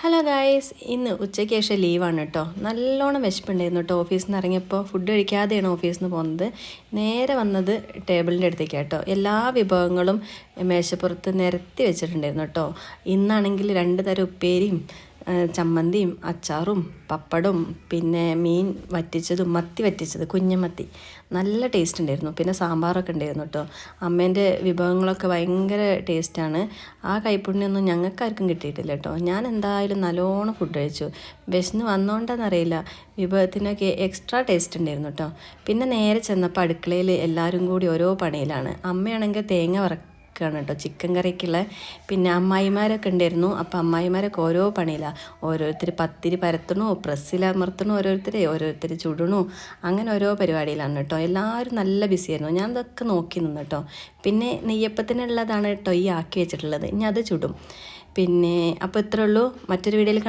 Hello guys, ഇന്ന് ഉച്ചയ്ക്ക് ശേഷം ലീവാണ് കേട്ടോ. നല്ലോണം വിശപ്പുണ്ടായിരുന്നു കേട്ടോ. ഓഫീസിൽ നിന്ന് ഇറങ്ങിയപ്പോൾ ഫുഡ് കഴിക്കാതെയാണ് ഓഫീസിൽ നിന്ന് പോകുന്നത്. നേരെ വന്നത് ടേബിളിൻ്റെ അടുത്തേക്ക് കേട്ടോ. എല്ലാ വിഭവങ്ങളും മേശപ്പുറത്ത് നിരത്തി വെച്ചിട്ടുണ്ടായിരുന്നു കേട്ടോ. ഇന്നാണെങ്കിൽ 2 തരം ഉപ്പേരിയും ചമ്മന്തിയും അച്ചാറും പപ്പടും പിന്നെ മീൻ വറ്റിച്ചതും മത്തി വറ്റിച്ചത് കുഞ്ഞമത്തി നല്ല ടേസ്റ്റ് ഉണ്ടായിരുന്നു. പിന്നെ സാമ്പാറൊക്കെ ഉണ്ടായിരുന്നു കേട്ടോ. അമ്മേൻ്റെ വിഭവങ്ങളൊക്കെ ഭയങ്കര ടേസ്റ്റാണ്. ആ കൈപ്പുണ്യൊന്നും ഞങ്ങൾക്കാർക്കും കിട്ടിയിട്ടില്ല കേട്ടോ. ഞാൻ എന്തായാലും നല്ലോണം ഫുഡ് കഴിച്ചു. വിശന്ന് വന്നോണ്ടെന്നറിയില്ല, വിഭവത്തിനൊക്കെ എക്സ്ട്രാ ടേസ്റ്റ് ഉണ്ടായിരുന്നു കേട്ടോ. പിന്നെ നേരെ ചെന്നപ്പോൾ അടുക്കളയിൽ എല്ലാവരും കൂടി ഓരോ പണിയിലാണ്. അമ്മയാണെങ്കിൽ തേങ്ങ വറക്കാണ് കേട്ടോ, ചിക്കൻ കറിക്കുള്ള. പിന്നെ അമ്മായിമാരൊക്കെ ഉണ്ടായിരുന്നു. അപ്പോൾ അമ്മായിമാരൊക്കെ ഓരോ പണിയിലാണ്. ഓരോരുത്തർ പത്തിരി പരത്തണു, പ്രസ്സിലമർത്തണു, ഓരോരുത്തർ ചുടണു, അങ്ങനെ ഓരോ പരിപാടിയിലാണ് കേട്ടോ. എല്ലാവരും നല്ല ബിസിയായിരുന്നു. ഞാൻ ഇതൊക്കെ നോക്കി നിന്നു കേട്ടോ. പിന്നെ നെയ്യപ്പത്തിനുള്ളതാണ് കേട്ടോ ഈ ആക്കി വെച്ചിട്ടുള്ളത്. ഇനി അത് ചുടും. പിന്നെ അപ്പോൾ ഇത്രേ ഉള്ളൂ. മറ്റൊരു വീഡിയോയിൽ